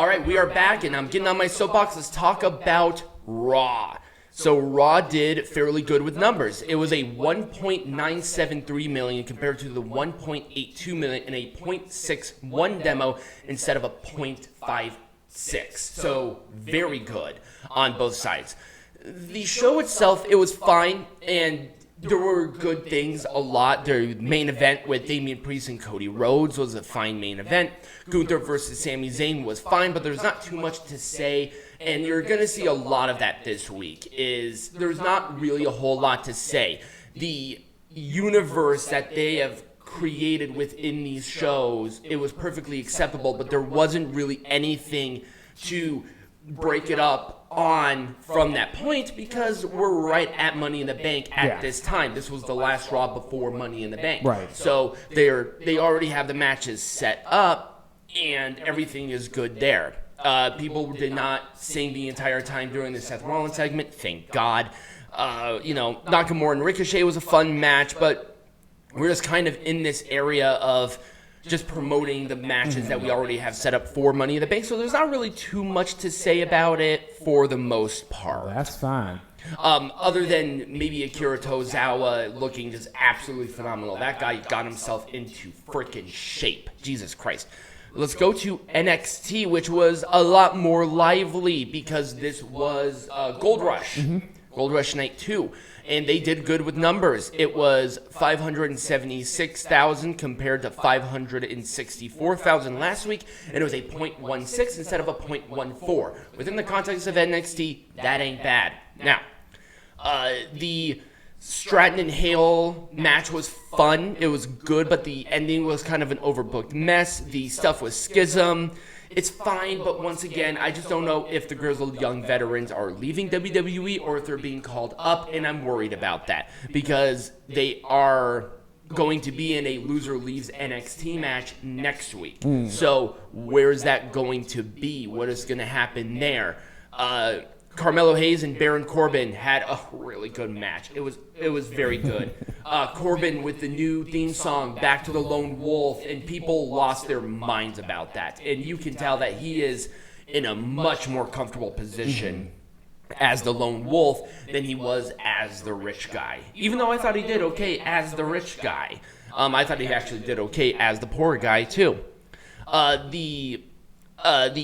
All right, we are back, and I'm getting on my soapbox. Let's talk about Raw. So Raw did fairly good with numbers. It was a 1.973 million compared to the 1.82 million in a 0.61 demo instead of a 0.56. So very good on both sides. The show itself, it was fine, and there were good things a lot. The main event with Damian Priest and Cody Rhodes was a fine main event. Gunther versus Sami Zayn was fine, but there's not too much to say. And you're going to see a lot of that this week. There's not really a whole lot to say. The universe that they have created within these shows, it was perfectly acceptable, but there wasn't really anything to break it up on from that point because we're right at Money in the Bank at this time. This was the last Raw before Money in the Bank. Right. So they already have the matches set up and everything is good there. People did not sing the entire time during the Seth Rollins segment. Thank God. Nakamura and Ricochet was a fun match, but we're just kind of in this area of just promoting the matches that we already have set up for Money in the Bank. So there's not really too much to say about it for the most part. That's fine. Other than maybe Akira Tozawa looking just absolutely phenomenal. That guy got himself into freaking shape. Jesus Christ. Let's go to NXT, which was a lot more lively because this was Gold Rush. Gold Rush Night 2. And they did good with numbers. It was 576,000 compared to 564,000 last week, and it was a 0.16 instead of a 0.14. Within the context of NXT, that ain't bad. Now, the Stratton and Hale match was fun. It was good, but the ending was kind of an overbooked mess. The stuff with Schism. It's fine, but once again, I just don't know if the grizzled young veterans are leaving WWE or if they're being called up, and I'm worried about that because they are going to be in a loser leaves NXT match next week. So where's that going to be? What is going to happen there? Carmelo Hayes and Baron Corbin had a really good match. It was very good. Corbin with the new theme song, Back to the Lone Wolf, and people lost their minds about that. And you can tell that he is in a much more comfortable position as the Lone Wolf than he was as the rich guy. Even though I thought he did okay as the rich guy. I thought he actually did okay as the poor guy, too. The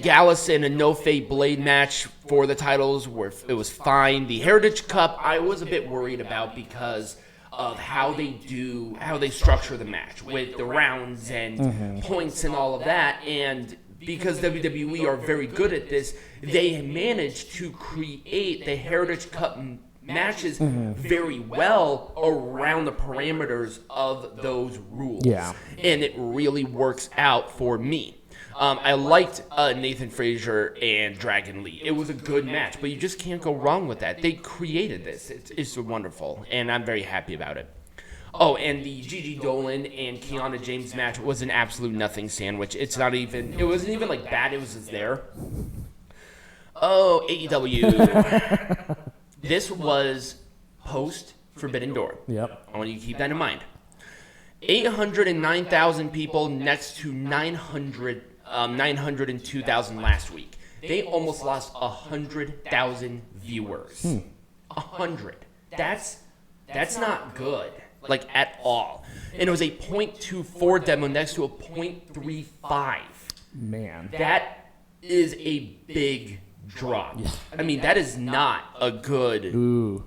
Gallus and a No-Fate Blade match for the titles, it was fine. The Heritage Cup, I was a bit worried about because of how they structure the match with the rounds and points and all of that. And because WWE are very good at this, they managed to create the Heritage Cup matches very well around the parameters of those rules. Yeah. And it really works out for me. I liked Nathan Frazier and Dragon Lee. It was a good match, but you just can't go wrong with that. They created this. It's wonderful, and I'm very happy about it. Oh, and the Gigi Dolan and Kiana James match was an absolute nothing sandwich. It wasn't even like bad. It was just there. Oh, AEW. This was post Forbidden Door. Yep. I want you to keep that in mind. 809,000 people next to 902,000 last week. They almost lost 100,000 viewers. 100. That's not good, like at all. And it was a 0.24 demo next to a 0.35. Man. That is a big drop. Yeah. I mean, that is not a good... Ooh.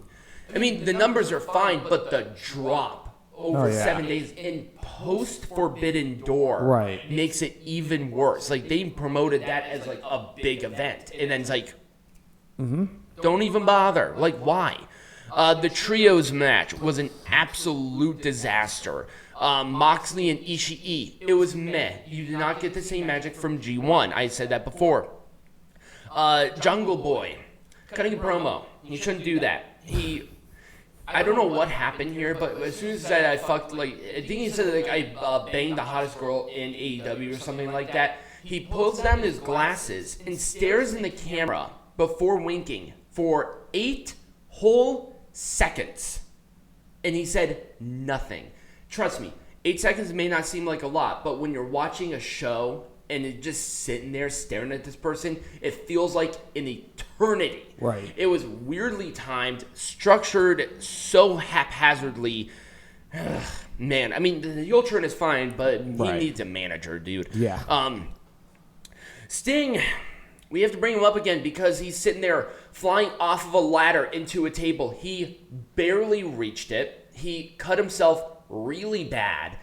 I mean, the numbers are fine, but the drop over 7 days in post-Forbidden Door makes it even worse. Like, they promoted that as, like, a big event. And then it's like, don't even bother. Like, why? The Trios match was an absolute disaster. Moxley and Ishii, it was meh. You did not get the same magic from G1. I said that before. Jungle Boy, cutting a promo. He shouldn't do that. I don't know what happened here, but as soon as he said I fucked, like, I think he said, like, I banged the hottest girl in AEW or something like that. He pulls down his glasses and stares in the camera before winking for 8 whole seconds. And he said nothing. Trust me, 8 seconds may not seem like a lot, but when you're watching a show and it just sitting there staring at this person, it feels like an eternity. Right. It was weirdly timed, structured so haphazardly. Man, I mean, the heel turn is fine, but he needs a manager, dude. Yeah. Sting, we have to bring him up again because he's sitting there flying off of a ladder into a table. He barely reached it. He cut himself really bad.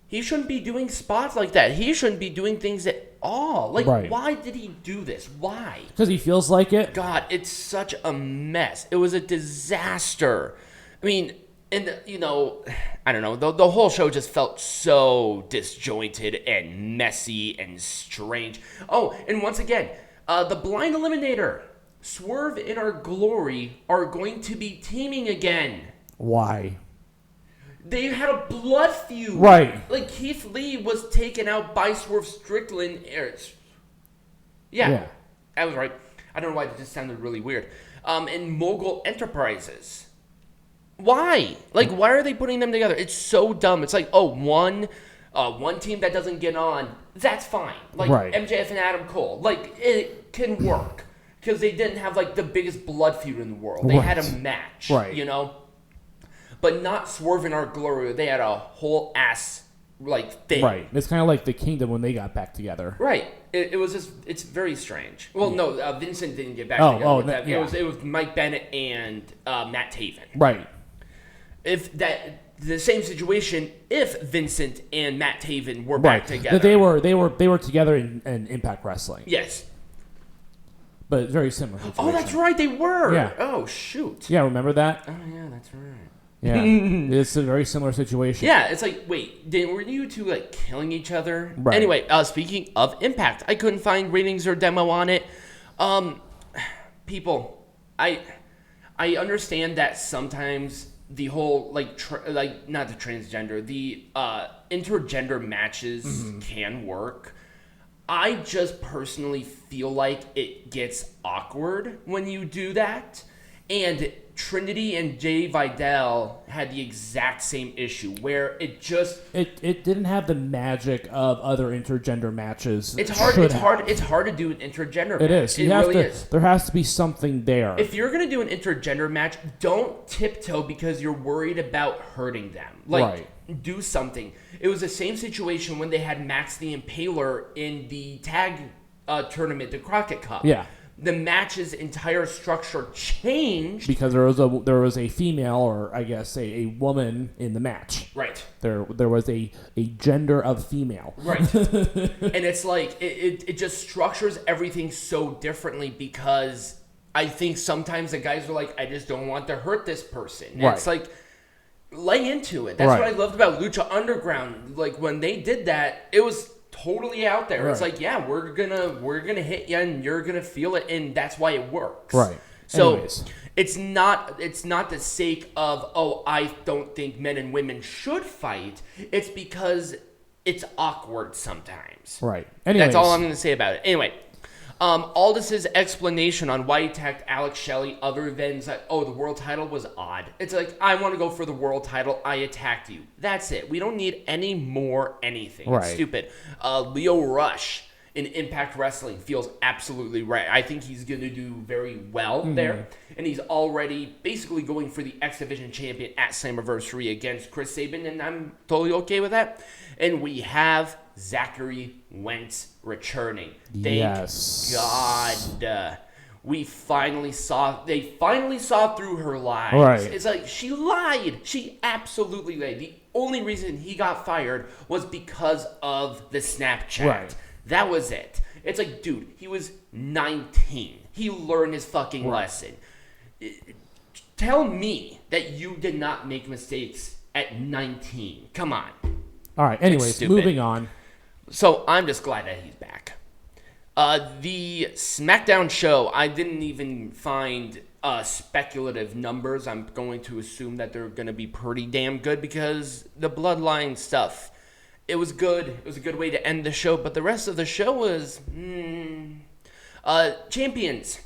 He shouldn't be doing spots like that. He shouldn't be doing things at all. Like, why did he do this? Why? Because he feels like it. God, it's such a mess. It was a disaster. I mean, and, you know, I don't know. The whole show just felt so disjointed and messy and strange. Oh, and once again, the Blind Eliminator, Swerve and Our Glory are going to be teaming again. Why? They had a blood feud. Right. Like, Keith Lee was taken out by Swerve Strickland. Yeah. I was right. I don't know why that just sounded really weird. And Mogul Enterprises. Why? Like, why are they putting them together? It's so dumb. It's like, oh, one team that doesn't get on, that's fine. Like, MJF and Adam Cole. Like, it can work. Because they didn't have, like, the biggest blood feud in the world. They had a match, you know? But not Swerve in Our Glory. They had a whole ass, like, thing. Right. It's kind of like the Kingdom when they got back together. Right. It was just, it's very strange. Well, no, Vincent didn't get back together with that. It was Mike Bennett and Matt Taven. Right. If that, the same situation, if Vincent and Matt Taven were back together. They were together in Impact Wrestling. Yes. But very similar situation. Oh, that's right, they were. Yeah. Oh, shoot. Yeah, remember that? Oh, yeah, that's right. Yeah, it's a very similar situation. Yeah, it's like, wait, were you two, like, killing each other? Right. Anyway, speaking of Impact, I couldn't find ratings or demo on it. People, I understand that sometimes the whole, like, not the transgender, the intergender matches can work. I just personally feel like it gets awkward when you do that. And Trinity and Jay Vidal had the exact same issue where it just it didn't have the magic of other intergender matches. It's hard to do an intergender match. It is. It really is. There has to be something there. If you're gonna do an intergender match, don't tiptoe because you're worried about hurting them. Like, do something. It was the same situation when they had Max the Impaler in the tag tournament, the Crockett Cup. Yeah. The match's entire structure changed because there was a female, or I guess a woman in the match. Right. There was a gender of female. Right. And it's like it just structures everything so differently because I think sometimes the guys are like, I just don't want to hurt this person. And it's like, lay into it. That's what I loved about Lucha Underground. Like, when they did that, it was totally out there. It's like, yeah, we're gonna hit you and you're gonna feel it, and that's why it works. Right. So anyways, it's not the sake of, oh, I don't think men and women should fight. It's because it's awkward sometimes. Right. Anyways, that's all I'm gonna say about it. Anyway. Aldis's explanation on why he attacked Alex Shelley, other than that, the world title was odd. It's like, I want to go for the world title. I attacked you. That's it. We don't need any more anything. It's stupid. Leo Rush in Impact Wrestling feels absolutely right. I think he's going to do very well there. And he's already basically going for the X Division champion at Slammiversary against Chris Sabin, and I'm totally okay with that. And we have Zachary Wentz returning. Thank God. They finally saw through her lies. Right. It's like, she lied. She absolutely lied. The only reason he got fired was because of the Snapchat. Right. That was it. It's like, dude, he was 19. He learned his fucking lesson. Tell me that you did not make mistakes at 19. Come on. All right, anyways, moving on. So I'm just glad that he's back. The SmackDown show, I didn't even find speculative numbers. I'm going to assume that they're going to be pretty damn good because the Bloodline stuff, it was good. It was a good way to end the show, but the rest of the show was... champions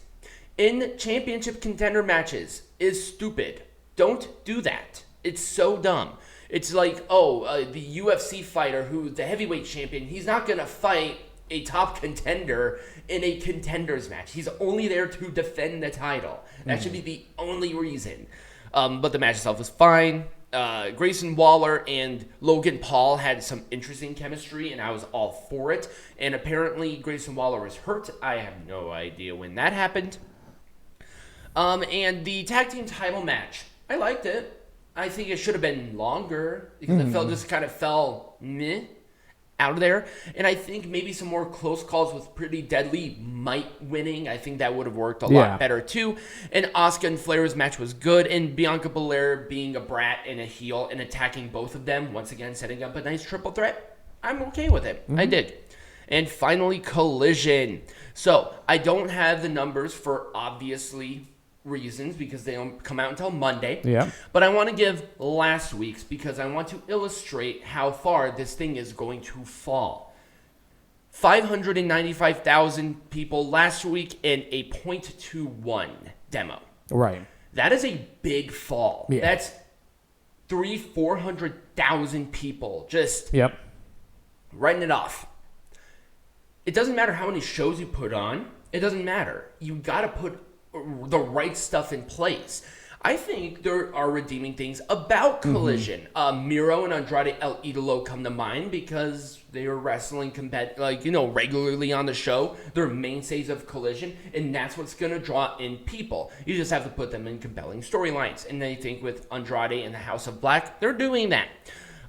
in championship contender matches is stupid. Don't do that. It's so dumb. It's like, the UFC fighter who's the heavyweight champion, he's not going to fight a top contender in a contenders match. He's only there to defend the title. That should be the only reason. But the match itself was fine. Grayson Waller and Logan Paul had some interesting chemistry, and I was all for it. And apparently Grayson Waller was hurt. I have no idea when that happened. And the tag team title match, I liked it. I think it should have been longer because it just kind of fell meh out of there. And I think maybe some more close calls with Pretty Deadly might winning. I think that would have worked a lot better too. And Asuka and Flair's match was good. And Bianca Belair being a brat and a heel and attacking both of them, once again setting up a nice triple threat. I'm okay with it. I did. And finally, Collision. So I don't have the numbers for obviously reasons because they don't come out until Monday. Yeah. But I want to give last week's because I want to illustrate how far this thing is going to fall. 595,000 people last week in a 0.21 demo. Right. That is a big fall. Yeah. That's 400,000 people just writing it off. It doesn't matter how many shows you put on. It doesn't matter. You got to put the right stuff in place. I think there are redeeming things about Collision. Miro and Andrade El Idolo come to mind because they are wrestling regularly on the show. They're mainstays of Collision, and that's what's going to draw in people. You just have to put them in compelling storylines. And I think with Andrade and the House of Black, they're doing that.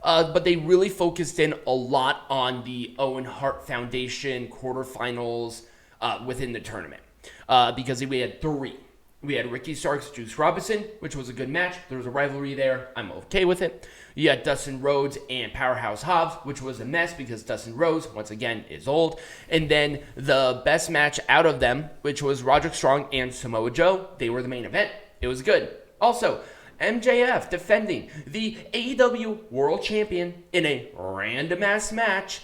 But they really focused in a lot on the Owen Hart Foundation quarterfinals within the tournament. Because we had 3. We had Ricky Starks, Juice Robinson, which was a good match. There was a rivalry there. I'm okay with it. You had Dustin Rhodes and Powerhouse Hobbs, which was a mess because Dustin Rhodes, once again, is old. And then the best match out of them, which was Roderick Strong and Samoa Joe. They were the main event. It was good. Also, MJF defending the AEW World Champion in a random-ass match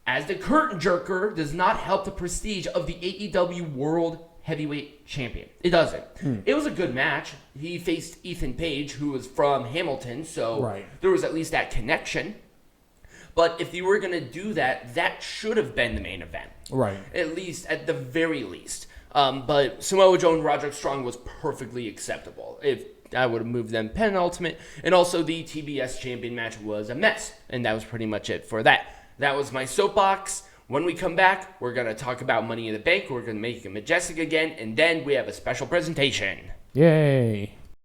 as the curtain jerker does not help the prestige of the AEW World Heavyweight Champion. It doesn't. It was a good match. He faced Ethan Page, who was from Hamilton, so there was at least that connection. But if you were going to do that, that should have been the main event. Right. At least, at the very least. But Samoa Joe and Roderick Strong was perfectly acceptable. If I would have moved them penultimate. And also the TBS champion match was a mess. And that was pretty much it for that. That was my soapbox. When we come back, we're going to talk about Money in the Bank. We're going to make it majestic again. And then we have a special presentation. Yay.